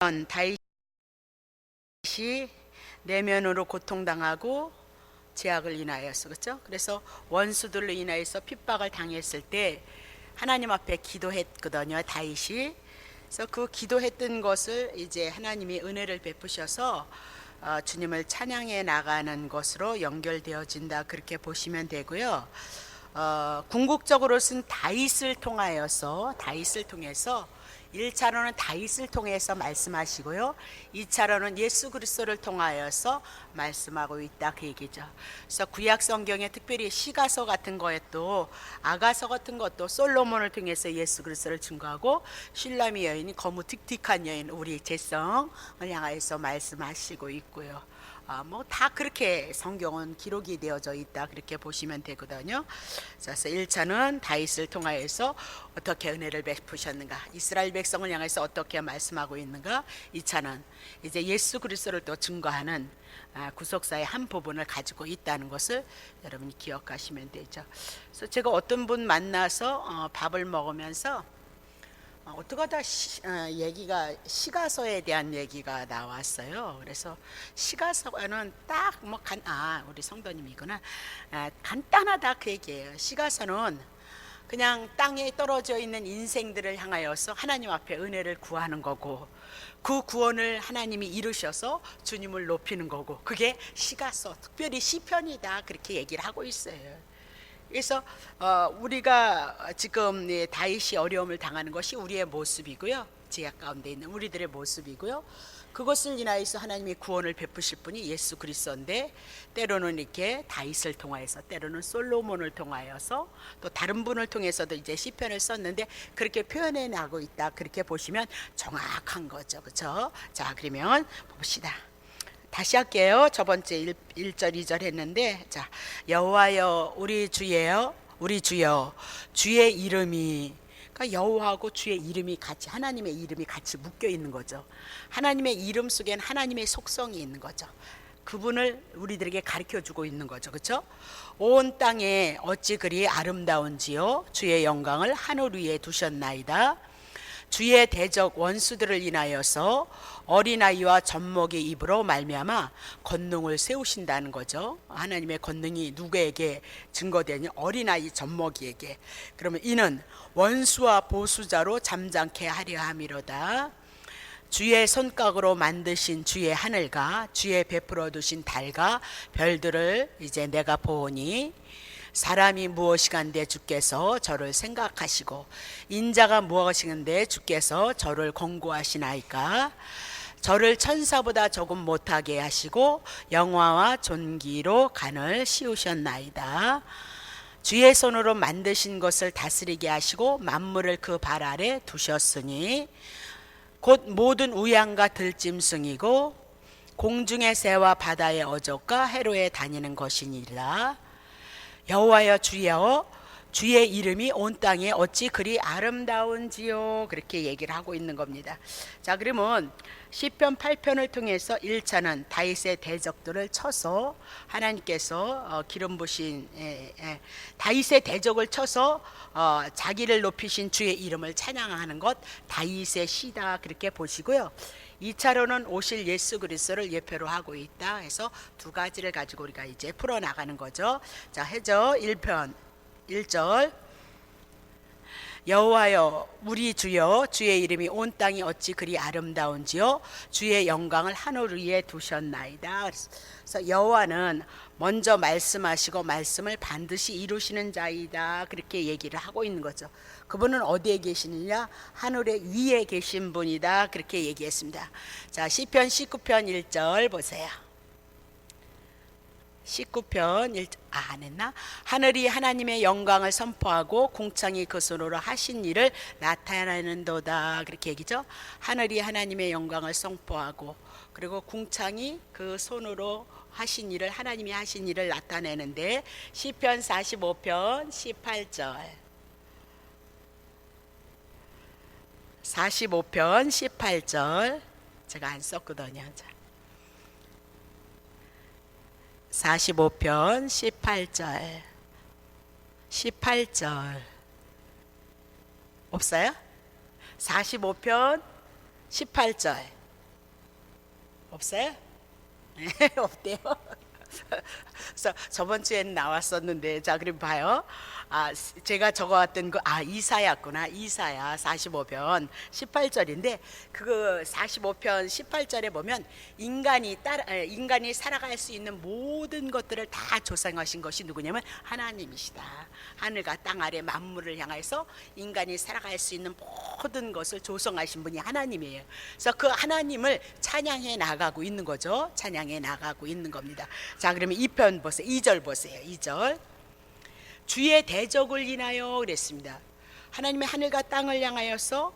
다윗이 내면으로 고통당하고 제약을 인하여서, 그렇죠? 그래서 원수들로 인하여서 핍박을 당했을 때 하나님 앞에 기도했거든요, 다윗이. 그래서 그 기도했던 것을 이제 하나님이 은혜를 베푸셔서 주님을 찬양해 나가는 것으로 연결되어진다, 그렇게 보시면 되고요. 궁극적으로는 다윗을 통해서 1차로는 다윗을 통해서 말씀하시고요, 2차로는 예수 그리스도를 통하여서 말씀하고 있다, 그 얘기죠. 그래서 구약 성경에 특별히 시가서 같은 거에도, 아가서 같은 것도 솔로몬을 통해서 예수 그리스도를 증거하고, 슐라미 여인이 거무틱틱한 여인 우리 제성을 향하여서 말씀하시고 있고요. 뭐 다 그렇게 성경은 기록이 되어져 있다, 그렇게 보시면 되거든요. 그래서 1차는 다윗을 통하여서 어떻게 은혜를 베푸셨는가, 이스라엘 백성을 향해서 어떻게 말씀하고 있는가, 2차는 이제 예수 그리스도를 또 증거하는 구속사의 한 부분을 가지고 있다는 것을 여러분이 기억하시면 되죠. 그래서 제가 어떤 분 만나서 밥을 먹으면서 어떡하다 얘기가 시가서에 대한 얘기가 나왔어요. 그래서 시가서는 딱 뭐 우리 성도님이구나. 간단하다, 그 얘기예요. 시가서는 그냥 땅에 떨어져 있는 인생들을 향하여서 하나님 앞에 은혜를 구하는 거고, 그 구원을 하나님이 이루셔서 주님을 높이는 거고, 그게 시가서, 특별히 시편이다, 그렇게 얘기를 하고 있어요. 그래서 우리가 지금 다윗이 어려움을 당하는 것이 우리의 모습이고요, 제약 가운데 있는 우리들의 모습이고요, 그것을 인하여서 하나님이 구원을 베푸실 분이 예수 그리스도인데, 때로는 이렇게 다윗을 통하여서, 때로는 솔로몬을 통하여서, 또 다른 분을 통해서도 이제 시편을 썼는데 그렇게 표현해 나가고 있다, 그렇게 보시면 정확한 거죠, 그렇죠? 자, 그러면 봅시다. 다시 할게요. 저번째 1절 2절 했는데, 자, 여호와여 우리 주여 주의 이름이, 그러니까 여호와하고 주의 이름이 같이, 하나님의 이름이 같이 묶여 있는 거죠. 하나님의 이름 속에는 하나님의 속성이 있는 거죠. 그분을 우리들에게 가르쳐 주고 있는 거죠, 그렇죠? 온 땅에 어찌 그리 아름다운지요, 주의 영광을 하늘 위에 두셨나이다. 주의 대적 원수들을 인하여서 어린아이와 젖먹이 입으로 말미암아 권능을 세우신다는 거죠. 하나님의 권능이 누구에게 증거되냐? 어린아이 젖먹이에게. 그러면 이는 원수와 보수자로 잠잠케 하려 함이로다. 주의 손각으로 만드신 주의 하늘과 주의 베풀어 두신 달과 별들을 이제 내가 보오니, 사람이 무엇이간데 주께서 저를 생각하시고 인자가 무엇이간데 주께서 저를 권고하시나이까. 저를 천사보다 조금 못하게 하시고 영화와 존귀로 간을 씌우셨나이다. 주의 손으로 만드신 것을 다스리게 하시고 만물을 그 발 아래 두셨으니, 곧 모든 우양과 들짐승이고 공중의 새와 바다의 어족과 해로에 다니는 것이니라. 여호와여 주여 주의 이름이 온 땅에 어찌 그리 아름다운지요, 그렇게 얘기를 하고 있는 겁니다. 자, 그러면 시편 8편을 통해서 1차는 다윗의 대적들을 쳐서 하나님께서 기름 부신 다윗의 대적을 쳐서 자기를 높이신 주의 이름을 찬양하는 것, 다윗의 시다, 그렇게 보시고요. 2차로는 오실 예수 그리스도를 예표로 하고 있다 해서 두 가지를 가지고 우리가 이제 풀어나가는 거죠. 자, 해저 1편 1절, 여호와여 우리 주여 주의 이름이 온 땅이 어찌 그리 아름다운지요, 주의 영광을 하늘 위에 두셨나이다. 그래서 여호와는 먼저 말씀하시고 말씀을 반드시 이루시는 자이다, 그렇게 얘기를 하고 있는 거죠. 그분은 어디에 계시느냐? 하늘의 위에 계신 분이다, 그렇게 얘기했습니다. 자, 시편 19편 1절 보세요. 19편 1절, 안 했나? 하늘이 하나님의 영광을 선포하고 궁창이 그 손으로 하신 일을 나타내는도다, 그렇게 얘기죠. 하늘이 하나님의 영광을 선포하고, 그리고 궁창이 그 손으로 하신 일을, 하나님이 하신 일을 나타내는데, 시편 45편 18절, 45편 18절 제가 안 썼거든요. 45편 18절, 18절 없어요? 45편 18절 없어요? 없대요. 그래서 저번 주에는 나왔었는데, 자 그럼 봐요. 제가 적어왔던 이사야구나. 이사야 45편 18절인데, 그 45편 18절에 보면 인간이 살아갈 수 있는 모든 것들을 다 조성하신 것이 누구냐면 하나님이시다. 하늘과 땅 아래 만물을 향해서 인간이 살아갈 수 있는 모든 것을 조성하신 분이 하나님이에요. 그래서 그 하나님을 찬양해 나가고 있는 거죠. 찬양해 나가고 있는 겁니다. 자 그러면 2편 보세요. 2절 보세요. 2절. 주의 대적을 인하여 그랬습니다. 하나님의 하늘과 땅을 향하여서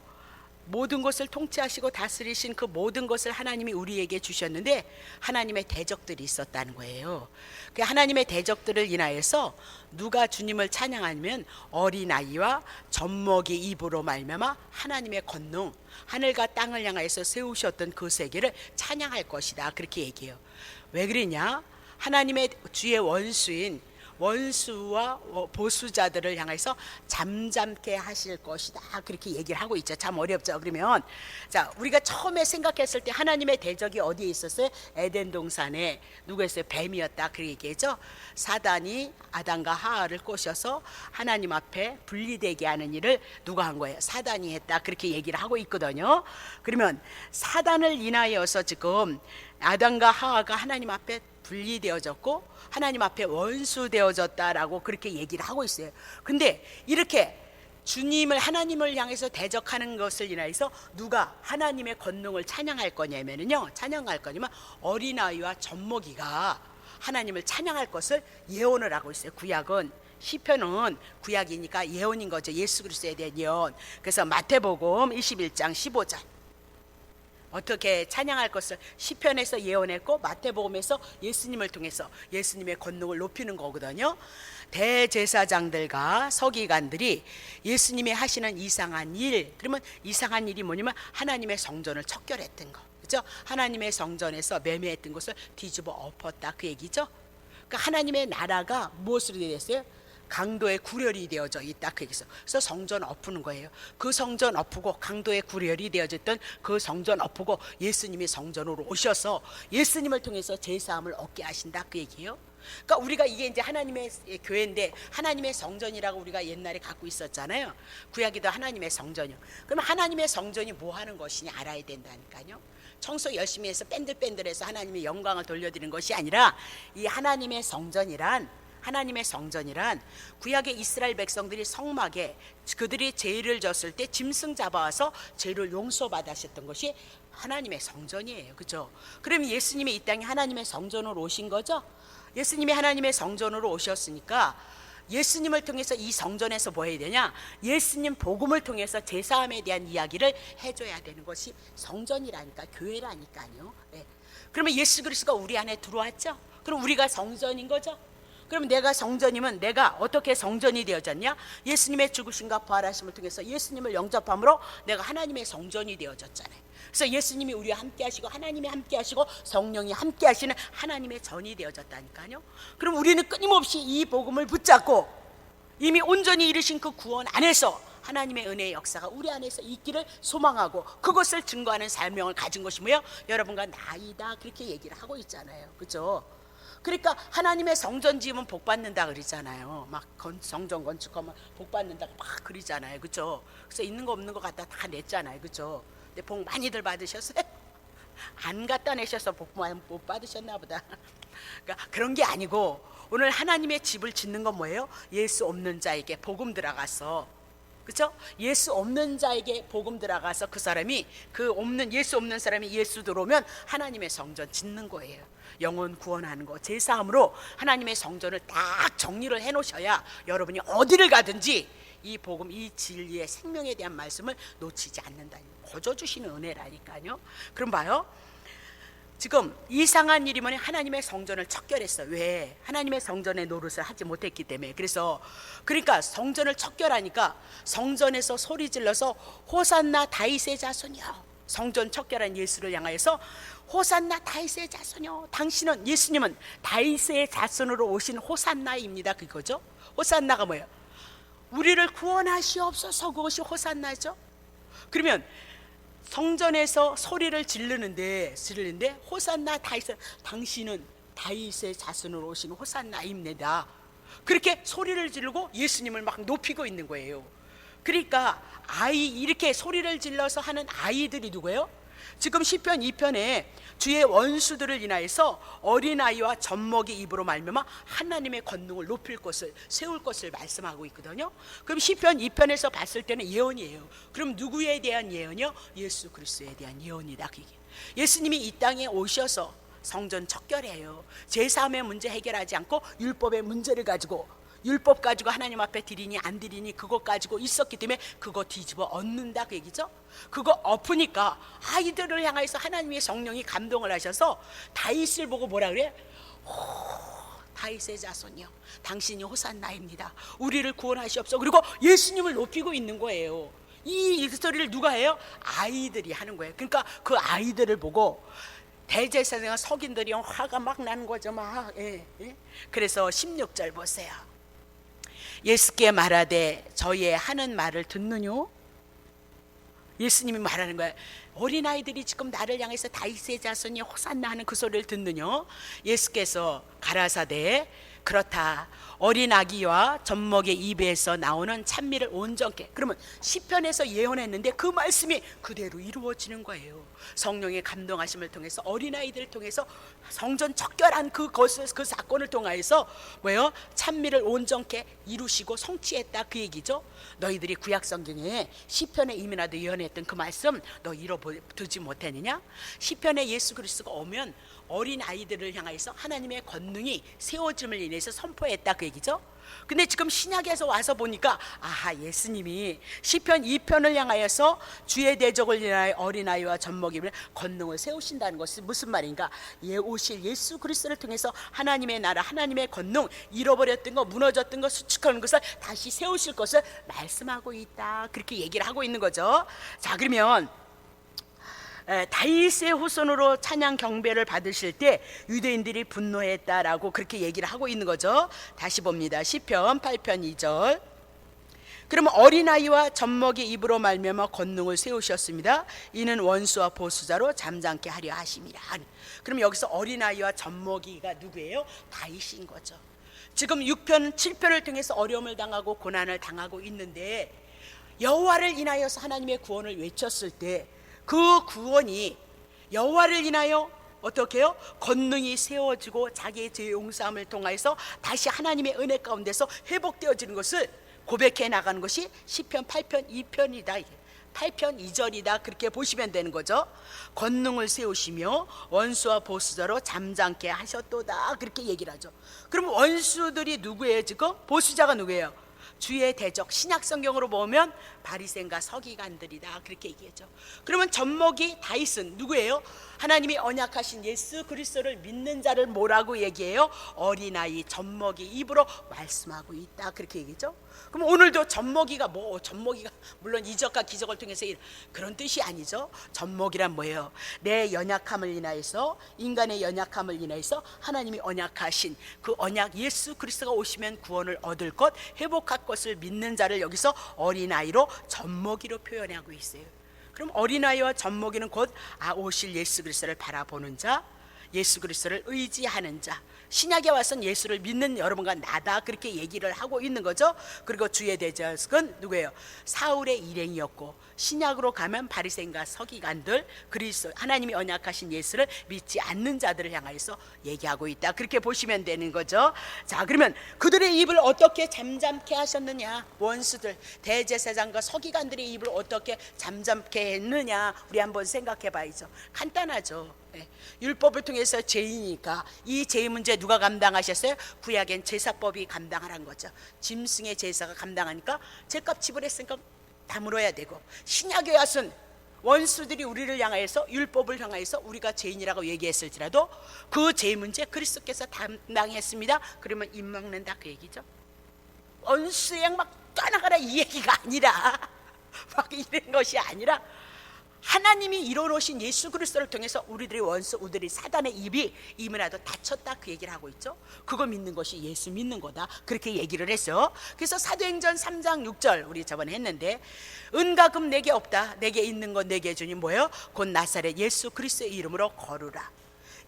모든 것을 통치하시고 다스리신 그 모든 것을 하나님이 우리에게 주셨는데, 하나님의 대적들이 있었다는 거예요. 그 하나님의 대적들을 인하여서 누가 주님을 찬양하면 어린아이와 젖먹이 입으로 말미암아 하나님의 권능, 하늘과 땅을 향하여서 세우셨던 그 세계를 찬양할 것이다. 그렇게 얘기해요. 왜 그러냐? 하나님의 주의 원수와 보수자들을 향해서 잠잠케 하실 것이다. 그렇게 얘기를 하고 있죠. 참 어렵죠. 그러면 자 우리가 처음에 생각했을 때 하나님의 대적이 어디에 있었어요? 에덴 동산에 누구였어요? 뱀이었다. 그렇게 얘기했죠. 사단이 아담과 하와를 꼬셔서 하나님 앞에 분리되게 하는 일을 누가 한 거예요? 사단이 했다. 그렇게 얘기를 하고 있거든요. 그러면 사단을 인하여서 지금 아담과 하와가 하나님 앞에 분리되어졌고 하나님 앞에 원수되어졌다라고 그렇게 얘기를 하고 있어요. 근데 이렇게 하나님을 향해서 대적하는 것을 인하여서 누가 하나님의 권능을 찬양할 거냐면요, 찬양할 거냐면 어린아이와 젖먹이가 하나님을 찬양할 것을 예언을 하고 있어요. 구약은, 시편은 구약이니까 예언인 거죠. 예수 그리스도에 대한 예언. 그래서 마태복음 21장 15절 어떻게 찬양할 것을 시편에서 예언했고, 마태복음에서 예수님을 통해서 예수님의 권능을 높이는 거거든요. 대제사장들과 서기관들이 예수님이 하시는 이상한 일, 그러면 이상한 일이 뭐냐면 하나님의 성전을 척결했던 거, 그렇죠? 하나님의 성전에서 매매했던 것을 뒤집어 엎었다, 그 얘기죠. 그러니까 하나님의 나라가 무엇으로 됐어요? 강도의 구렬이 되어져 있다, 그 얘기죠. 그래서 성전 엎는 거예요. 그 성전 엎고 강도의 구렬이 되어졌던 그 성전 엎고 예수님이 성전으로 오셔서 예수님을 통해서 제사함을 얻게 하신다, 그 얘기예요. 그러니까 우리가 이게 이제 하나님의 교회인데 하나님의 성전이라고 우리가 옛날에 갖고 있었잖아요. 구약에도 하나님의 성전이요. 그러면 하나님의 성전이 뭐 하는 것이냐 알아야 된다니까요. 청소 열심히 해서 뺀들뺀들해서 하나님의 영광을 돌려드리는 것이 아니라, 이 하나님의 성전이란 구약의 이스라엘 백성들이 성막에 그들이 죄를 졌을 때 짐승 잡아와서 죄를 용서받으셨던 것이 하나님의 성전이에요. 그죠? 그럼 예수님이 이 땅에 하나님의 성전으로 오신 거죠? 예수님이 하나님의 성전으로 오셨으니까 예수님을 통해서 이 성전에서 뭐 해야 되냐? 예수님 복음을 통해서 제사함에 대한 이야기를 해줘야 되는 것이 성전이라니까, 교회라니까요. 네. 그러면 예수 그리스도가 우리 안에 들어왔죠? 그럼 우리가 성전인 거죠? 그럼 내가 성전이면 내가 어떻게 성전이 되어졌냐? 예수님의 죽으심과 부활하심을 통해서 예수님을 영접함으로 내가 하나님의 성전이 되어졌잖아요. 그래서 예수님이 우리와 함께 하시고 하나님이 함께 하시고 성령이 함께 하시는 하나님의 전이 되어졌다니까요. 그럼 우리는 끊임없이 이 복음을 붙잡고 이미 온전히 이루신 그 구원 안에서 하나님의 은혜의 역사가 우리 안에서 있기를 소망하고 그것을 증거하는 삶명을 가진 것이 뭐예요? 여러분과 나이다, 그렇게 얘기를 하고 있잖아요. 그렇죠? 그러니까 하나님의 성전 지으면 복 받는다 그러잖아요. 막 성전 건축하면 복 받는다 막 그러잖아요. 그렇죠? 그래서 있는 거 없는 거 갖다 다 냈잖아요. 그렇죠? 근데 복 많이들 받으셨어요? 안 갖다 내셔서 복 못 받으셨나 보다. 그러니까 그런 게 아니고, 오늘 하나님의 집을 짓는 건 뭐예요? 예수 없는 자에게 복음 들어가서, 그렇죠? 예수 없는 자에게 복음 들어가서 그 사람이 예수 없는 사람이 예수 들어오면 하나님의 성전 짓는 거예요. 영혼 구원하는 거, 제사함으로 하나님의 성전을 딱 정리를 해놓으셔야 여러분이 어디를 가든지 이 복음, 이 진리의 생명에 대한 말씀을 놓치지 않는다. 거저주시는 은혜라니까요. 그럼 봐요. 지금 이상한 일이 뭐냐? 하나님의 성전을 척결했어요. 왜? 하나님의 성전의 노릇을 하지 못했기 때문에. 그러니까 성전을 척결하니까 성전에서 소리 질러서 호산나 다윗의 자손이여, 성전 척결한 예수를 향하여서 호산나 다윗의 자손이여, 예수님은 다윗의 자손으로 오신 호산나입니다, 그거죠. 호산나가 뭐예요? 우리를 구원하시옵소서, 그것이 호산나죠. 그러면 성전에서 소리를 지르는데 호산나 다윗, 당신은 다윗의 자손으로 오신 호산나입니다. 그렇게 소리를 지르고 예수님을 막 높이고 있는 거예요. 그러니까 이렇게 소리를 질러서 하는 아이들이 누구예요? 지금 시편 2편에 주의 원수들을 인하여서 어린아이와 젖먹이 입으로 말미암아 하나님의 권능을 높일 것을 세울 것을 말씀하고 있거든요. 그럼 시편 2편에서 봤을 때는 예언이에요. 그럼 누구에 대한 예언이요? 예수 그리스도에 대한 예언이다. 예수님이 이 땅에 오셔서 성전 척결해요. 제3의 문제 해결하지 않고 율법의 문제를 가지고, 율법 가지고 하나님 앞에 드리니 안 드리니 그것 가지고 있었기 때문에 그거 뒤집어 엎는다 그 얘기죠. 그거 엎으니까 아이들을 향해서 하나님의 성령이 감동을 하셔서 다윗을 보고 뭐라 그래? 다윗의 자손이요, 당신이 호산나입니다. 우리를 구원하시옵소서. 그리고 예수님을 높이고 있는 거예요. 이 소리를 누가 해요? 아이들이 하는 거예요. 그러니까 그 아이들을 보고 대제사장과 석인들이 화가 막 나는 거죠. 막. 그래서 16절 보세요. 예수께 말하되 저희의 하는 말을 듣느뇨? 예수님이 말하는 거예요. 어린아이들이 지금 나를 향해서 다윗의 자손이 호산나 하는 그 소리를 듣느뇨? 예수께서 가라사대 그렇다. 어린 아기와 젖먹의 입에서 나오는 찬미를 온전케. 그러면 시편에서 예언했는데 그 말씀이 그대로 이루어지는 거예요. 성령의 감동하심을 통해서 어린아이들을 통해서 성전 척결한 그 사건을 통하여서 뭐예요? 찬미를 온전케 이루시고 성취했다 그 얘기죠. 너희들이 구약 성경에 시편에 이미나도 예언했던 그 말씀 너 잃어두지 못했느냐? 시편에 예수 그리스도가 오면 어린 아이들을 향해서 하나님의 권능이 세워짐을 인해서 선포했다 그 얘기죠. 근데 지금 신약에서 와서 보니까 예수님이 시편 2편을 향하여서 주의 대적을 인하여 어린아이와 젖먹이를 권능을 세우신다는 것이 무슨 말인가? 오실 예수 그리스도를 통해서 하나님의 나라, 하나님의 권능, 잃어버렸던 거, 무너졌던 거, 수축하는 것을 다시 세우실 것을 말씀하고 있다, 그렇게 얘기를 하고 있는 거죠. 자, 그러면 다윗의 후손으로 찬양 경배를 받으실 때 유대인들이 분노했다라고 그렇게 얘기를 하고 있는 거죠. 다시 봅니다. 시편 8편 2절. 그러면 어린아이와 젖먹이 입으로 말미암아 권능을 세우셨습니다. 이는 원수와 보수자로 잠잠케 하려 하심이라. 그럼 여기서 어린아이와 젖먹이가 누구예요? 다윗인 거죠. 지금 6편 7편을 통해서 어려움을 당하고 고난을 당하고 있는데 여호와를 인하여서 하나님의 구원을 외쳤을 때 그 구원이 여호와를 인하여 어떻게 해요? 권능이 세워지고 자기의 죄 용서함을 통하여서 다시 하나님의 은혜 가운데서 회복되어지는 것을 고백해 나가는 것이 시편 8편 2편이다. 8편 2절이다. 그렇게 보시면 되는 거죠. 권능을 세우시며 원수와 보수자로 잠잠케 하셨도다. 그렇게 얘기를 하죠. 그럼 원수들이 누구예요? 지금 보수자가 누구예요? 주의 대적, 신약 성경으로 보면 바리새인과 서기관들이다 그렇게 얘기했죠. 그러면 젖먹이 다윗은 누구예요? 하나님이 언약하신 예수 그리스도를 믿는 자를 뭐라고 얘기해요? 어린아이, 젖먹이 입으로 말씀하고 있다 그렇게 얘기죠. 그럼 오늘도 젖먹이가 젖먹이가 물론 이적과 기적을 통해서 그런 뜻이 아니죠. 젖먹이란 뭐예요? 내 연약함을 인하여서, 인간의 연약함을 인하여서 하나님이 언약하신 그 언약, 예수 그리스도가 오시면 구원을 얻을 것, 회복할 것을 믿는 자를 여기서 어린아이로 젖먹이로 표현하고 있어요. 그럼 어린아이와 젖먹이는 곧 오실 예수 그리스도를 바라보는 자, 예수 그리스도를 의지하는 자, 신약에 와서는 예수를 믿는 여러분과 나다 그렇게 얘기를 하고 있는 거죠. 그리고 주의 대적은 누구예요? 사울의 일행이었고, 신약으로 가면 바리새인과 서기관들, 그리스도 하나님이 언약하신 예수를 믿지 않는 자들을 향해서 얘기하고 있다 그렇게 보시면 되는 거죠. 자, 그러면 그들의 입을 어떻게 잠잠케 하셨느냐? 원수들, 대제사장과 서기관들의 입을 어떻게 잠잠케 했느냐? 우리 한번 생각해 봐야죠. 간단하죠. 율법을 통해서 죄이니까 이 죄의 문제 누가 감당하셨어요? 구약엔 제사법이 감당을 한 거죠. 짐승의 제사가 감당하니까 죄값 지불했으니까 다 물어야 되고, 신약에 와서는 원수들이 우리를 향하여서 율법을 향하여서 우리가 죄인이라고 얘기했을지라도 그 죄의 문제 그리스도께서 담당했습니다. 그러면 입 막는다 그 얘기죠. 원수의 막 떠나가라 이 얘기가 아니라 막 이런 것이 아니라 하나님이 이뤄놓으신 예수 그리스도를 통해서 우리들의 원수, 우리들의 사단의 입이 이문이라도 닫혔다, 그 얘기를 하고 있죠. 그거 믿는 것이 예수 믿는 거다, 그렇게 얘기를 했어요. 그래서 사도행전 3장 6절 우리 저번에 했는데, 은과 금 내게 없다, 내게 있는 건 내게 주니 뭐예요? 곧 나사렛 예수 그리스도의 이름으로 거루라.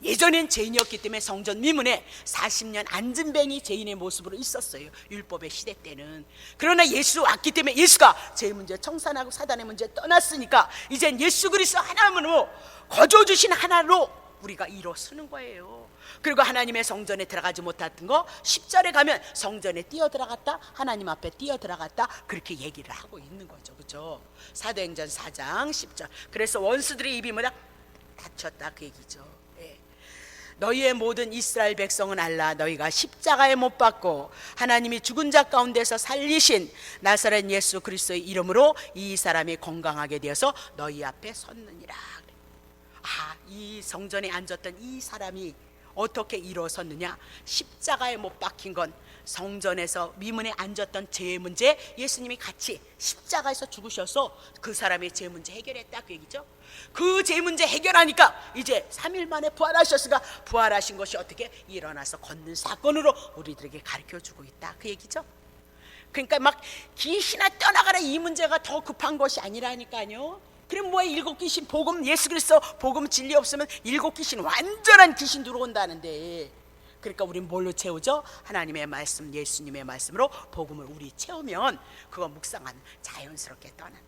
예전엔 죄인이었기 때문에 성전 미문에 40년 앉은뱅이 죄인의 모습으로 있었어요, 율법의 시대 때는. 그러나 예수 왔기 때문에 예수가 죄 문제 청산하고 사단의 문제 떠났으니까 이젠 예수 그리스도 하나님으로 거저주신 하나로 우리가 일어서는 거예요. 그리고 하나님의 성전에 들어가지 못했던 거 10절에 가면 성전에 뛰어들어갔다, 하나님 앞에 뛰어들어갔다, 그렇게 얘기를 하고 있는 거죠. 그렇죠? 사도행전 4장 10절. 그래서 원수들의 입이 뭐다? 닫혔다, 그 얘기죠. 너희의 모든 이스라엘 백성은 알라. 너희가 십자가에 못 박고 하나님이 죽은 자 가운데서 살리신 나사렛 예수 그리스도의 이름으로 이 사람이 건강하게 되어서 너희 앞에 섰느니라. 이 성전에 앉았던 이 사람이 어떻게 일어섰느냐? 십자가에 못 박힌 건 성전에서 미문에 앉았던 죄의 문제, 예수님이 같이 십자가에서 죽으셔서 그 사람의 죄 문제 해결했다, 그 얘기죠. 그 죄 문제 해결하니까 이제 3일 만에 부활하셨으니까 부활하신 것이 어떻게 일어나서 걷는 사건으로 우리들에게 가르쳐주고 있다, 그 얘기죠. 그러니까 막 귀신아 떠나가라 이 문제가 더 급한 것이 아니라니까요. 그럼 뭐야, 7귀신 복음, 예수 그리스도 복음 진리 없으면 7귀신, 완전한 귀신 들어온다는데, 그러니까 우린 뭘로 채우죠? 하나님의 말씀, 예수님의 말씀으로 복음을 우리 채우면 그거 묵상하면 자연스럽게 떠난다.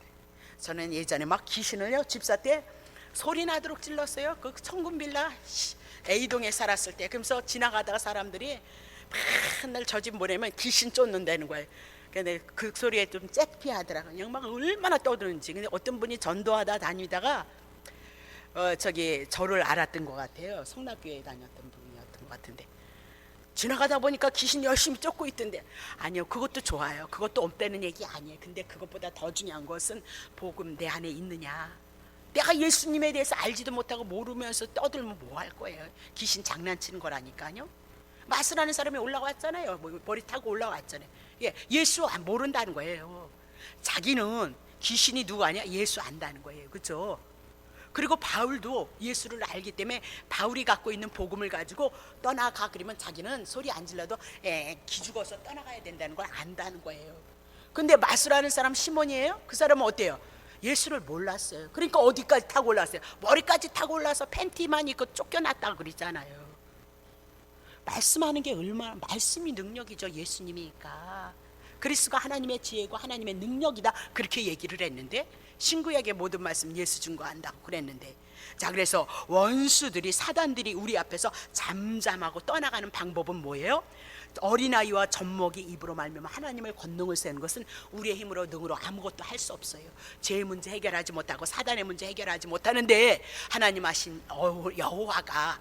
저는 예전에 막 귀신을요, 집사 때 소리 나도록 찔렀어요. 그 청군빌라 A동에 살았을 때. 그러면서 지나가다가 사람들이 맨날 저 집 뭐냐면 귀신 쫓는다는 거예요. 근데 그 소리에 좀 째피하더라고요. 그냥 막 얼마나 떠드는지. 근데 어떤 분이 전도하다 다니다가 저를 알았던 것 같아요. 성락교회에 다녔던 분이었던 것 같은데, 지나가다 보니까 귀신 열심히 쫓고 있던데, 아니요, 그것도 좋아요. 그것도 없다는 얘기 아니에요. 근데 그것보다 더 중요한 것은 복음 내 안에 있느냐. 내가 예수님에 대해서 알지도 못하고 모르면서 떠들면 뭐 할 거예요? 귀신 장난치는 거라니까요. 마스라는 사람이 올라왔잖아요. 머리 타고 올라왔잖아요. 예수 모른다는 거예요. 자기는 귀신이 누구 아니야? 예수 안다는 거예요. 그렇죠? 그리고 바울도 예수를 알기 때문에 바울이 갖고 있는 복음을 가지고 떠나가 그러면 자기는 소리 안 질러도 기죽어서 떠나가야 된다는 걸 안다는 거예요. 근데 마스라는 사람 시몬이에요? 그 사람은 어때요? 예수를 몰랐어요. 그러니까 어디까지 타고 올라왔어요? 머리까지 타고 올라와서 팬티만 입고 쫓겨났다고 그러잖아요. 말씀하는 게 얼마나, 말씀이 능력이죠. 예수님이니까. 그리스도가 하나님의 지혜고 하나님의 능력이다, 그렇게 얘기를 했는데, 신구약의 모든 말씀 예수 증거한다고 그랬는데, 자, 그래서 원수들이, 사단들이 우리 앞에서 잠잠하고 떠나가는 방법은 뭐예요? 어린아이와 젖먹이 입으로 말미암아 하나님을 권능을 세우는 것은 우리의 힘으로 능으로 아무것도 할 수 없어요. 죄의 문제 해결하지 못하고 사단의 문제 해결하지 못하는데, 하나님 하신 여호와가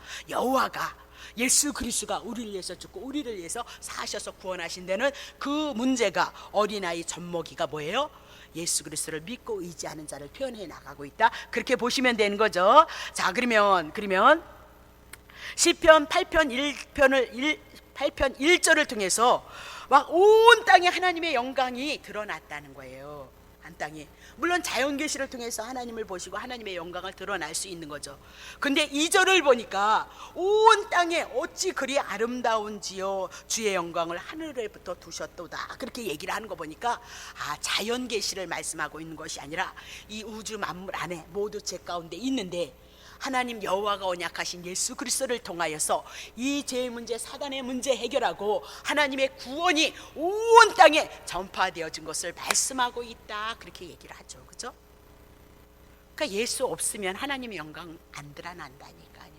예수 그리스도가 우리를 위해서 죽고 우리를 위해서 사셔서 구원하신 데는 그 문제가 어린아이 젖먹이가 뭐예요? 예수 그리스도를 믿고 의지하는 자를 표현해 나가고 있다, 그렇게 보시면 되는 거죠. 자, 그러면 시편 8편 1절을 통해서 막 온 땅에 하나님의 영광이 드러났다는 거예요. 한 땅에. 물론 자연 계시를 통해서 하나님을 보시고 하나님의 영광을 드러날 수 있는 거죠. 근데 2절을 보니까 온 땅에 어찌 그리 아름다운지요, 주의 영광을 하늘에부터 두셨도다, 그렇게 얘기를 하는 거 보니까 자연 계시를 말씀하고 있는 것이 아니라 이 우주 만물 안에 모두 제 가운데 있는데, 하나님 여호와가 언약하신 예수 그리스도를 통하여서 이 죄의 문제, 사단의 문제 해결하고 하나님의 구원이 온 땅에 전파되어진 것을 말씀하고 있다, 그렇게 얘기를 하죠. 그죠? 그러니까 예수 없으면 하나님의 영광 안 드러난다니까요.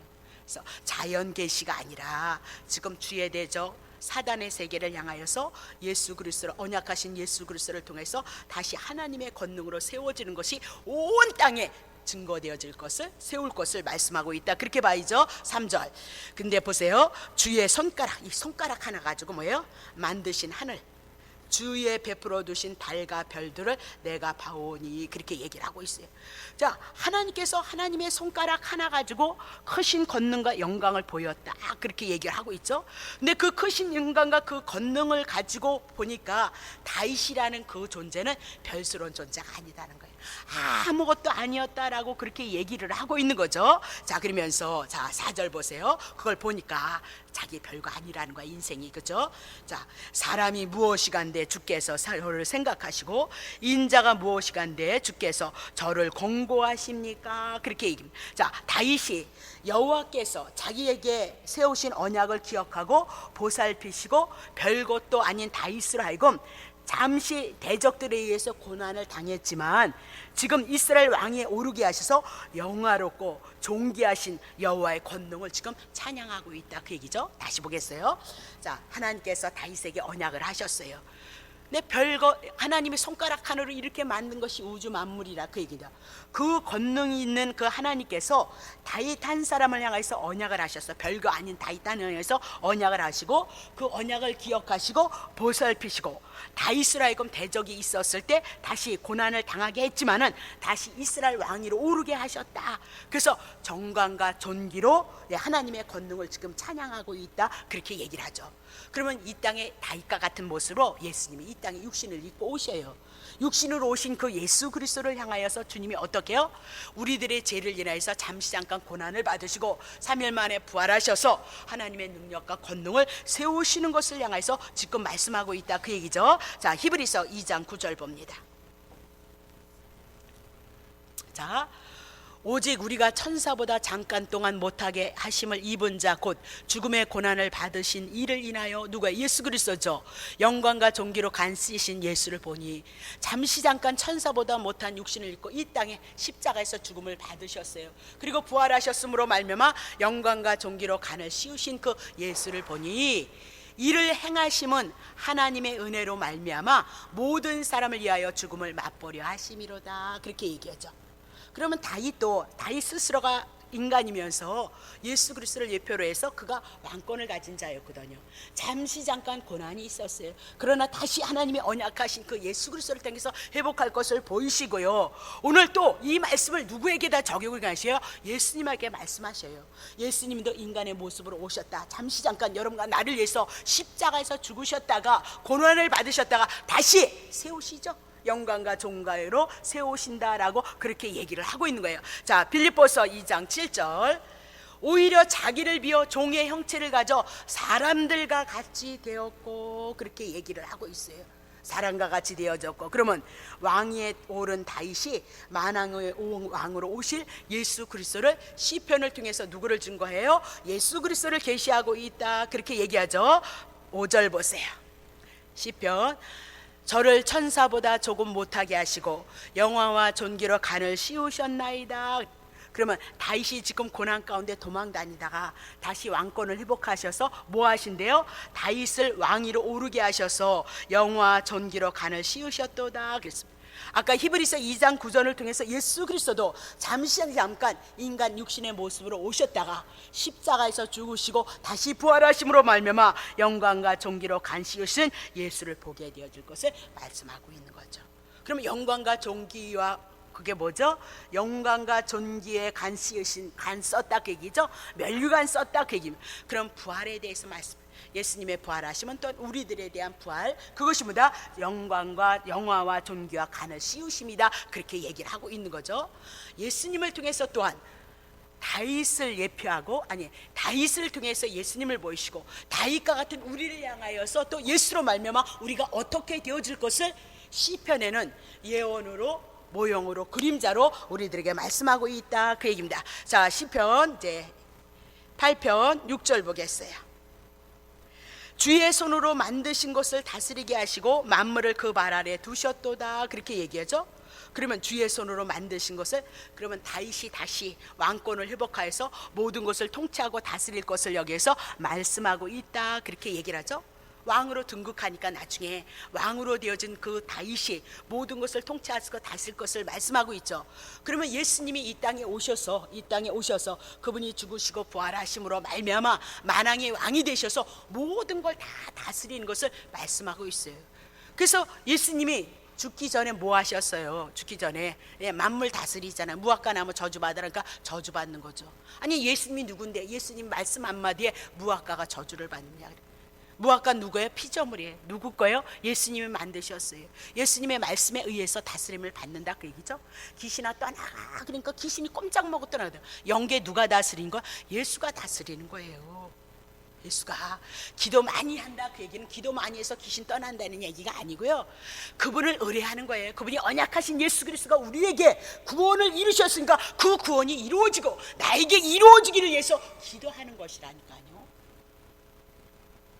그래서 자연 계시가 아니라 지금 주의 대적 사단의 세계를 향하여서 예수 그리스도를, 언약하신 예수 그리스도를 통해서 다시 하나님의 권능으로 세워지는 것이 온 땅에 증거되어질 것을, 세울 것을 말씀하고 있다, 그렇게 봐야죠. 3절. 근데 보세요, 주의 손가락, 이 손가락 하나 가지고 뭐예요? 만드신 하늘, 주위에 베풀어 두신 달과 별들을 내가 봐오니 그렇게 얘기를 하고 있어요. 자, 하나님께서 하나님의 손가락 하나 가지고 크신 권능과 영광을 보였다 그렇게 얘기를 하고 있죠. 근데 그 크신 영광과 그 권능을 가지고 보니까 다윗이라는 그 존재는 별스러운 존재가 아니다는 거예요. 아무것도 아니었다라고 그렇게 얘기를 하고 있는 거죠. 자, 그러면서 자 4절 보세요. 그걸 보니까 자기 별거 아니라는 거야, 인생이. 그죠? 자, 사람이 무엇이간데 주께서 저를 생각하시고 인자가 무엇이간데 주께서 저를 공고하십니까? 그렇게 얘기합니다. 자, 다윗이 여호와께서 자기에게 세우신 언약을 기억하고 보살피시고 별것도 아닌 다윗으로 하여금 잠시 대적들에 의해서 고난을 당했지만 지금 이스라엘 왕위에 오르게 하셔서 영화롭고 존귀하신 여호와의 권능을 지금 찬양하고 있다 그 얘기죠. 다시 보겠어요. 자, 하나님께서 다윗에게 언약을 하셨어요. 내 별거 하나님의 손가락 하나로 이렇게 만든 것이 우주 만물이라 그 얘기다. 그 권능이 있는 그 하나님께서 다윗 한 사람을 향해서 언약을 하셨어. 별거 아닌 다윗 한 사람을 향해서 언약을 하시고 그 언약을 기억하시고 보살피시고 다윗을 하여금 대적이 있었을 때 다시 고난을 당하게 했지만은 다시 이스라엘 왕위로 오르게 하셨다. 그래서 정광과 존귀로 하나님의 권능을 지금 찬양하고 있다 그렇게 얘기를 하죠. 그러면 이 땅에 다윗과 같은 모습으로 예수님이 이 땅에 육신을 입고 오셔요. 육신으로 오신 그 예수 그리스도를 향하여서 주님이 어떻게 해요? 우리들의 죄를 인하여서 잠시 잠깐 고난을 받으시고 3일 만에 부활하셔서 하나님의 능력과 권능을 세우시는 것을 향해서 지금 말씀하고 있다 그 얘기죠. 자, 히브리서 2장 9절 봅니다. 자, 오직 우리가 천사보다 잠깐 동안 못하게 하심을 입은 자 곧 죽음의 고난을 받으신 이를 인하여 누가 예수 그리스도죠. 영광과 존귀로 간쓰신 예수를 보니 잠시 잠깐 천사보다 못한 육신을 입고 이 땅에 십자가에서 죽음을 받으셨어요. 그리고 부활하셨으므로 말미암아 영광과 존귀로 간을 씌우신 그 예수를 보니 이를 행하심은 하나님의 은혜로 말미암아 모든 사람을 위하여 죽음을 맛보려 하심이로다 그렇게 얘기하죠. 그러면 다윗 스스로가 인간이면서 예수 그리스도를 예표로 해서 그가 왕권을 가진 자였거든요. 잠시 잠깐 고난이 있었어요. 그러나 다시 하나님의 언약하신 그 예수 그리스도를 통해서 회복할 것을 보이시고요. 오늘 또 이 말씀을 누구에게다 적용을 하셔요? 예수님에게 말씀하셔요. 예수님도 인간의 모습으로 오셨다. 잠시 잠깐 여러분과 나를 위해서 십자가에서 죽으셨다가 고난을 받으셨다가 다시 세우시죠. 영광과 존귀로 세우신다라고 그렇게 얘기를 하고 있는 거예요. 자, 빌립보서 2장 7절 오히려 자기를 비워 종의 형체를 가져 사람들과 같이 되었고 그렇게 얘기를 하고 있어요. 사람과 같이 되어졌고 그러면 왕위에 오른 다윗이 만왕의 왕으로 오실 예수 그리스도를 시편을 통해서 누구를 증거해요? 예수 그리스도를 계시하고 있다 그렇게 얘기하죠. 5절 보세요. 시편 저를 천사보다 조금 못하게 하시고 영화와 존귀로 간을 씌우셨나이다. 그러면 다윗이 지금 고난 가운데 도망 다니다가 다시 왕권을 회복하셔서 뭐 하신대요? 다윗을 왕위로 오르게 하셔서 영화와 존귀로 간을 씌우셨도다 그랬습니다. 아까 히브리서 2장 9절을 통해서 예수 그리스도도 잠시 잠깐 인간 육신의 모습으로 오셨다가 십자가에서 죽으시고 다시 부활하심으로 말미암아 영광과 존귀로 간 씌우신 예수를 보게 되어질 것을 말씀하고 있는 거죠. 그럼 영광과 존귀와 그게 뭐죠? 영광과 존귀에 간 씌우신 간 썼다 그 얘기죠. 면류관 썼다 그 얘기입니다. 그럼 부활에 대해서 말씀. 예수님의 부활하시면 또 우리들에 대한 부활 그것이 뭐다? 영화와 존귀와 간을 씌우심이다 그렇게 얘기를 하고 있는 거죠. 예수님을 통해서 또한 다윗을 예표하고 다윗을 통해서 예수님을 보이시고 다윗과 같은 우리를 향하여서 또 예수로 말미암아 우리가 어떻게 되어질 것을 시편에는 예언으로 모형으로 그림자로 우리들에게 말씀하고 있다 그 얘기입니다. 자, 시편 이제 8편 6절 보겠어요. 주의 손으로 만드신 것을 다스리게 하시고 만물을 그 발 아래 두셨도다 그렇게 얘기하죠. 그러면 주의 손으로 만드신 것을 그러면 다윗이 다시 왕권을 회복하여서 모든 것을 통치하고 다스릴 것을 여기에서 말씀하고 있다 그렇게 얘기를 하죠. 왕으로 등극하니까 나중에 왕으로 되어진 그 다윗이 모든 것을 통치하시고 다스릴 것을 말씀하고 있죠. 그러면 예수님이 이 땅에 오셔서 그분이 죽으시고 부활하심으로 말미암아 만왕의 왕이 되셔서 모든 걸 다 다스리는 것을 말씀하고 있어요. 그래서 예수님이 죽기 전에 뭐 하셨어요? 죽기 전에 만물 다스리잖아요. 무화과 나무 저주받으라니까 저주받는 거죠. 아니 예수님이 누군데 예수님 말씀 한마디에 무화과가 저주를 받느냐. 무화과 누구예요? 피조물이에요. 누구 거예요? 예수님이 만드셨어요. 예수님의 말씀에 의해서 다스림을 받는다 그 얘기죠. 귀신아 떠나가. 그러니까 귀신이 꼼짝 먹고 떠나거든요. 영계 누가 다스린 거? 예수가 다스리는 거예요. 예수가. 기도 많이 한다 그 얘기는 기도 많이 해서 귀신 떠난다는 얘기가 아니고요, 그분을 의뢰하는 거예요. 그분이 언약하신 예수 그리스도가 우리에게 구원을 이루셨으니까 그 구원이 이루어지고 나에게 이루어지기를 위해서 기도하는 것이라니까요.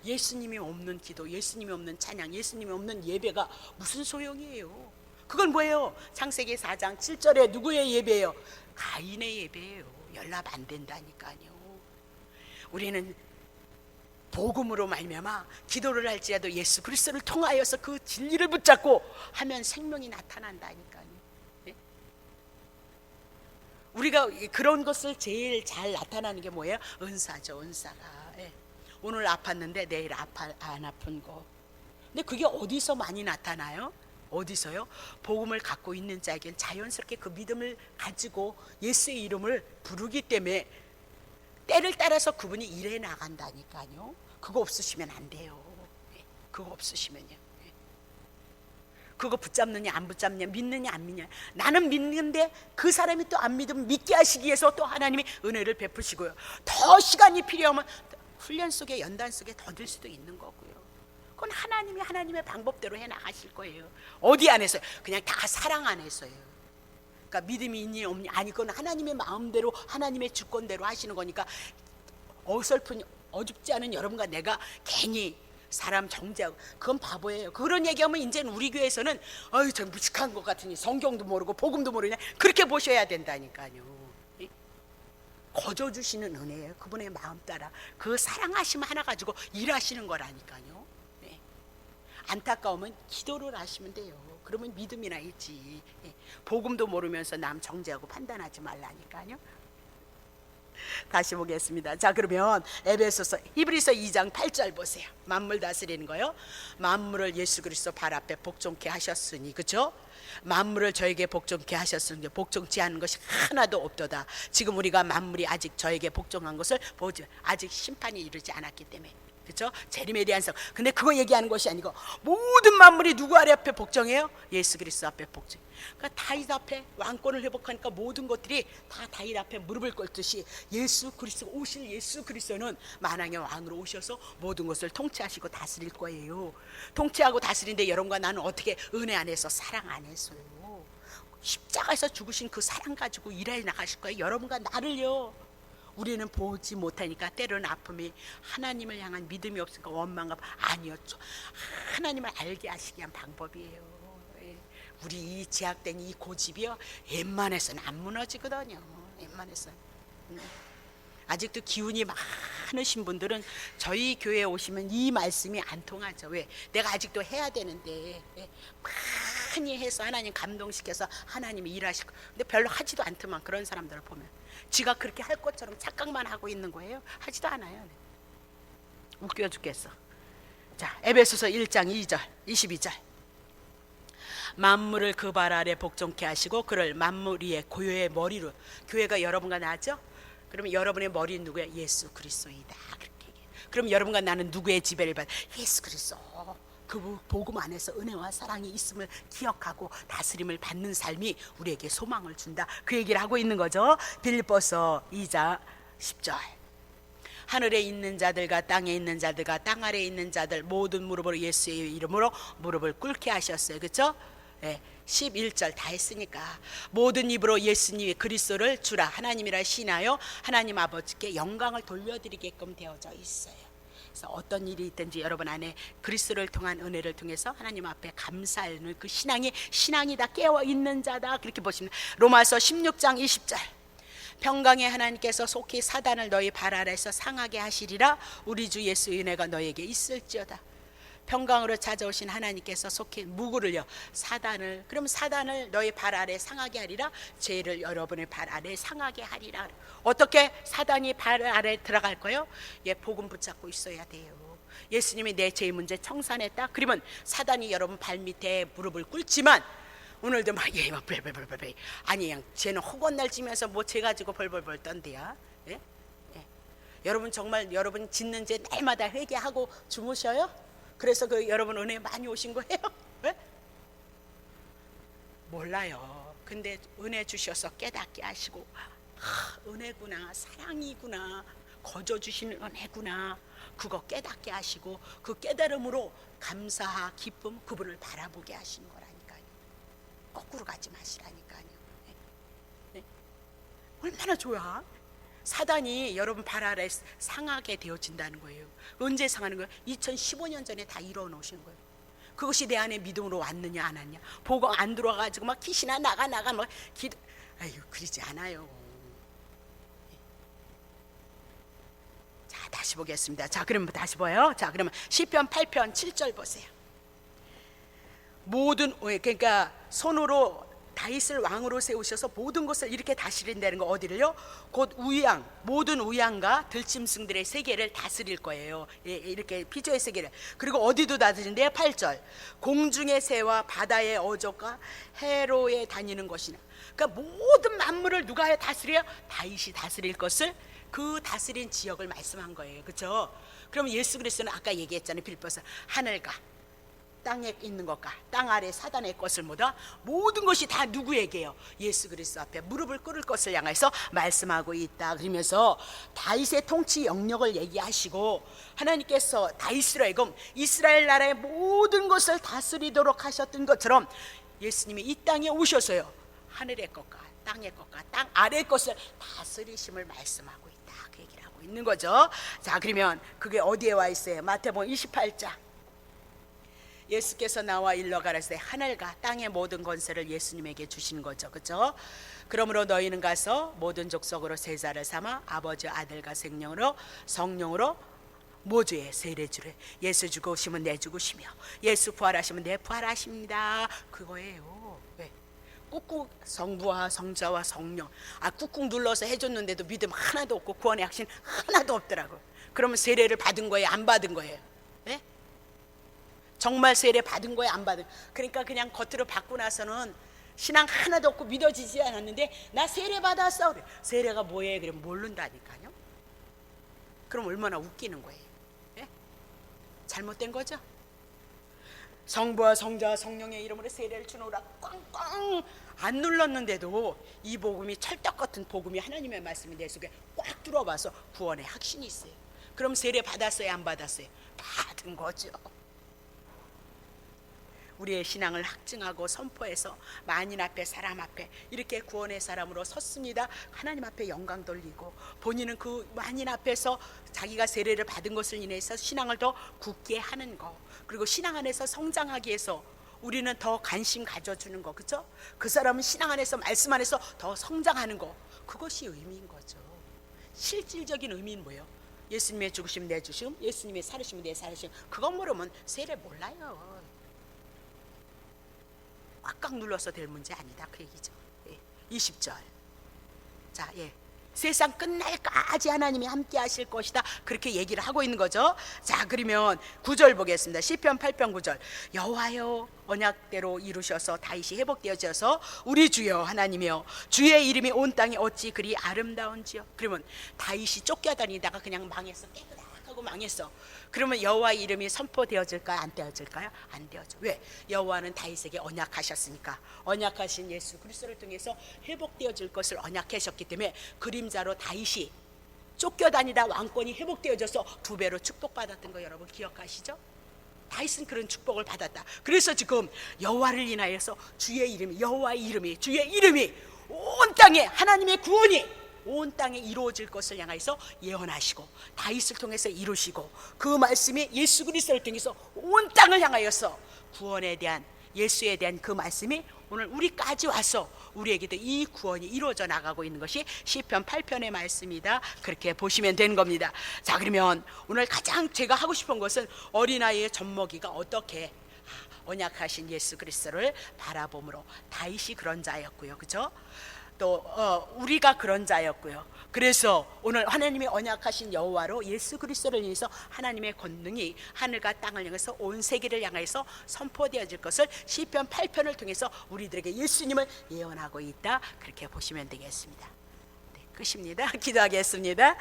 예수님이 없는 기도, 예수님이 없는 찬양, 예수님이 없는 예배가 무슨 소용이에요? 그건 뭐예요? 창세기 4장 7절에 누구의 예배예요? 가인의 예배예요. 연락 안 된다니까요. 우리는 복음으로 말미암아 기도를 할지라도 예수 그리스도를 통하여서 그 진리를 붙잡고 하면 생명이 나타난다니까요. 네? 우리가 그런 것을 제일 잘 나타나는 게 뭐예요? 은사죠. 은사가. 네. 오늘 아팠는데 내일 안 아픈 거. 근데 그게 어디서 많이 나타나요? 어디서요? 복음을 갖고 있는 자에겐 자연스럽게 그 믿음을 가지고 예수의 이름을 부르기 때문에 때를 따라서 그분이 일해 나간다니까요. 그거 없으시면 안 돼요. 그거 없으시면요. 그거 붙잡느냐 안 붙잡느냐, 믿느냐 안 믿느냐. 나는 믿는데 그 사람이 또 안 믿으면 믿게 하시기 위해서 또 하나님이 은혜를 베푸시고요, 더 시간이 필요하면 훈련 속에 연단 속에 더 들 수도 있는 거고요. 그건 하나님이 하나님의 방법대로 해 나가실 거예요. 어디 안에서요? 그냥 다 사랑 안에서요. 그러니까 믿음이 있니 없니, 아니 그건 하나님의 마음대로 하나님의 주권대로 하시는 거니까 어설픈 어줍지 않은 여러분과 내가 괜히 사람 정죄하고 그건 바보예요. 그런 얘기하면 이제는 우리 교회에서는 어이 저 무식한 것 같으니 성경도 모르고 복음도 모르냐 그렇게 보셔야 된다니까요. 거저 주시는 은혜예요. 그분의 마음 따라 그 사랑하심 하나 가지고 일하시는 거라니까요. 네. 안타까우면 기도를 하시면 돼요. 그러면 믿음이나 있지. 복음도 모르면서 남 정죄하고 판단하지 말라니까요. 다시 보겠습니다. 자, 그러면 에베소서 히브리서 2장 8절 보세요. 만물 다스리는 거요. 만물을 예수 그리스도 발 앞에 복종케 하셨으니, 그렇죠? 만물을 저에게 복종케 하셨으니 복종치 않은 것이 하나도 없도다. 지금 우리가 만물이 아직 저에게 복종한 것을 보지, 아직 심판이 이르지 않았기 때문에, 그렇죠? 재림에 대한 성. 근데 그거 얘기하는 것이 아니고 모든 만물이 누구 아래 앞에 복종해요? 예수 그리스도 앞에 복종. 그러니까 다윗 앞에 왕권을 회복하니까 모든 것들이 다 다윗 앞에 무릎을 꿇듯이 예수 그리스도 오실 예수 그리스도는 만왕의 왕으로 오셔서 모든 것을 통치하시고 다스릴 거예요. 통치하고 다스리는데 여러분과 나는 어떻게 은혜 안에서 사랑 안에서요. 십자가에서 죽으신 그 사랑 가지고 일해 나가실 거예요. 여러분과 나를요. 우리는 보지 못하니까 때로는 아픔이 하나님을 향한 믿음이 없으니까 원망과 아니었죠. 하나님을 알게 하시기 위한 방법이에요. 우리 이 제약된 이 고집이요, 웬만해서는 안 무너지거든요. 웬만해서는. 아직도 기운이 많으신 분들은 저희 교회에 오시면 이 말씀이 안 통하죠. 왜? 내가 아직도 해야 되는데 많이 해서 하나님 감동시켜서 하나님이 일하시고, 근데 별로 하지도 않더만 그런 사람들을 보면 지가 그렇게 할 것처럼 착각만 하고 있는 거예요. 하지도 않아요. 웃겨 죽겠어. 자, 에베소서 1장 2절 22절. 만물을 그 발 아래 복종케 하시고 그를 만물 위에 고요의 머리로. 교회가 여러분과 나죠? 그러면 여러분의 머리는 누구야? 예수 그리스도이다. 그렇게 얘기해요. 그럼 여러분과 나는 누구의 지배를 받아? 예수 그리스도. 그 복음 안에서 은혜와 사랑이 있음을 기억하고 다스림을 받는 삶이 우리에게 소망을 준다. 그 얘기를 하고 있는 거죠. 빌립보서 2장 10절. 하늘에 있는 자들과 땅에 있는 자들과 땅 아래에 있는 자들 모든 무릎으로 예수의 이름으로 무릎을 꿇게 하셨어요. 그렇죠? 네, 11절 다 했으니까 모든 입으로 예수님의 그리스도를 주라 하나님이라 신하여 하나님 아버지께 영광을 돌려드리게끔 되어져 있어요. 그래서 어떤 일이 있든지 여러분 안에 그리스도를 통한 은혜를 통해서 하나님 앞에 감사하는 그 신앙이 다 깨어 있는 자다. 그렇게 보시면 로마서 16장 20절. 평강의 하나님께서 속히 사단을 너희 발 아래에서 상하게 하시리라. 우리 주 예수의 은혜가 너에게 있을지어다. 평강으로 찾아오신 하나님께서 속히 누구를요? 사단을. 그럼 사단을 너희 발 아래 상하게 하리라. 죄를 여러분의 발 아래 상하게 하리라. 어떻게 사단이 발 아래 들어갈 거요? 예, 복음 붙잡고 있어야 돼요. 예수님이 내 죄의 문제 청산했다. 그러면 사단이 여러분 발 밑에 무릎을 꿇지만 오늘도 막 벌벌벌벌 아니 그냥 쟤는 허건날 지면서 뭐 죄 가지고 벌벌벌 떤대야. 예? 예. 여러분 정말 여러분 짓는 죄 날마다 회개하고 주무셔요? 그래서 그 여러분 은혜 많이 오신 거예요? 예? 몰라요. 근데 은혜 주셔서 깨닫게 하시고 은혜구나, 사랑이구나, 거저 주시는 은혜구나, 그거 깨닫게 하시고 그 깨달음으로 감사와 기쁨, 그분을 바라보게 하시는 거라니까요. 거꾸로 가지 마시라니까요. 네. 네. 얼마나 좋아. 사단이 여러분 발 아래 상하게 되어진다는 거예요. 언제 상하는 거예요? 2015년 전에 다 이루어 놓으신 거예요. 그것이 내 안에 믿음으로 왔느냐 안 왔냐, 복음 안 들어와가지고 막 기시나 나가 막 기도, 아유 그러지 않아요. 자 다시 보겠습니다. 자 그러면 다시 봐요. 자 그러면 시편 8편 7절 보세요. 모든, 그러니까 손으로 다윗을 왕으로 세우셔서 모든 것을 이렇게 다스린다는 거 어디를요? 곧 우양, 모든 우양과 들짐승들의 세계를 다스릴 거예요. 이렇게 피조의 세계를. 그리고 어디도 다스린대요? 8절 공중의 새와 바다의 어족과 해로에 다니는 것이나. 그러니까 모든 만물을 누가 다스려요? 다윗이 다스릴 것을, 그 다스린 지역을 말씀한 거예요. 그렇죠? 그럼 예수 그리스도는 아까 얘기했잖아요. 빌립보서 하늘과 땅에 있는 것과 땅 아래 사단의 것을 모두 모든 것이 다 누구에게요? 예수 그리스도 앞에 무릎을 꿇을 것을 향해서 말씀하고 있다. 그러면서 다윗의 통치 영역을 얘기하시고 하나님께서 다윗으로 하여금 이스라엘 나라의 모든 것을 다스리도록 하셨던 것처럼 예수님이 이 땅에 오셔서요 하늘의 것과 땅의 것과 땅 아래의 것을 다스리심을 말씀하고 있다. 그 얘기를 하고 있는 거죠. 자 그러면 그게 어디에 와 있어요? 마태복음 28장. 예수께서 나와 일러 가라사대 하늘과 땅의 모든 권세를 예수님에게 주신 거죠. 그렇죠? 그러므로 너희는 가서 모든 족속으로 제자를 삼아 아버지 아들과 성령으로 모두의 세례 주래. 예수 죽으시면 내 죽으시며 예수 부활하시면 내 부활하십니다. 그거예요. 왜? 꾹꾹 성부와 성자와 성령 꾹꾹 눌러서 해줬는데도 믿음 하나도 없고 구원의 확신 하나도 없더라고. 그러면 세례를 받은 거예요? 안 받은 거예요? 네? 정말 세례 받은 거예요? 안 받은? 그러니까 그냥 겉으로 받고 나서는 신앙 하나도 없고 믿어지지 않았는데 나 세례 받았어. 그래. 세례가 뭐예요? 그럼 모른다니까요. 그럼 얼마나 웃기는 거예요? 네? 잘못된 거죠? 성부와 성자와 성령의 이름으로 세례를 주노라 꽝꽝 안 눌렀는데도 이 복음이 찰떡 같은 복음이 하나님의 말씀이 내 속에 꽉 들어와서 구원의 확신이 있어요. 그럼 세례 받았어요? 안 받았어요? 받은 거죠. 우리의 신앙을 확증하고 선포해서 만인 앞에 사람 앞에 이렇게 구원의 사람으로 섰습니다. 하나님 앞에 영광 돌리고 본인은 그 만인 앞에서 자기가 세례를 받은 것을 인해서 신앙을 더 굳게 하는 거, 그리고 신앙 안에서 성장하기 위해서 우리는 더 관심 가져주는 거, 그렇죠? 그 사람은 신앙 안에서 말씀 안에서 더 성장하는 거, 그것이 의미인 거죠. 실질적인 의미는 뭐예요? 예수님의 죽으심 내 죽으심, 예수님의 살으심 내 살으심, 그것 모르면 세례 몰라요. 꽉꽉 눌러서 될 문제 아니다. 그 얘기죠. 20절. 자, 세상 끝날까지 하나님이 함께 하실 것이다. 그렇게 얘기를 하고 있는 거죠. 자, 그러면 9절 보겠습니다. 시편 8편 9절. 여호와여 언약대로 이루셔서 다윗이 회복되어져서 우리 주여 하나님이여 주의 이름이 온 땅에 어찌 그리 아름다운지요. 그러면 다윗이 쫓겨다니다가 그냥 망했어. 깨끗하고 망했어. 그러면 여호와의 이름이 선포되어질까요? 안 되어질까요? 안 되어져. 왜? 여호와는 다윗에게 언약하셨으니까. 언약하신 예수 그리스도를 통해서 회복되어질 것을 언약하셨기 때문에 그림자로 다윗이 쫓겨다니다 왕권이 회복되어져서 2배로 축복받았던 거 여러분 기억하시죠? 다윗은 그런 축복을 받았다. 그래서 지금 여호와를 인하여서 주의 이름이, 여호와의 이름이, 주의 이름이 온 땅에 하나님의 구원이 온 땅에 이루어질 것을 향해서 예언하시고 다윗을 통해서 이루시고 그 말씀이 예수 그리스도를 통해서 온 땅을 향하여서 구원에 대한, 예수에 대한 그 말씀이 오늘 우리까지 와서 우리에게도 이 구원이 이루어져 나가고 있는 것이 시편 8편의 말씀이다. 그렇게 보시면 되는 겁니다. 자, 그러면 오늘 가장 제가 하고 싶은 것은 어린아이의 젖먹이가 어떻게 언약하신 예수 그리스도를 바라봄으로, 다윗이 그런 자였고요, 그렇죠? 또 우리가 그런 자였고요. 그래서 오늘 하나님이 언약하신 여호와로 예수 그리스도를 인해서 하나님의 권능이 하늘과 땅을 향해서 온 세계를 향해서 선포되어질 것을 시편 8편을 통해서 우리들에게 예수님을 예언하고 있다. 그렇게 보시면 되겠습니다. 네, 끝입니다. 기도하겠습니다.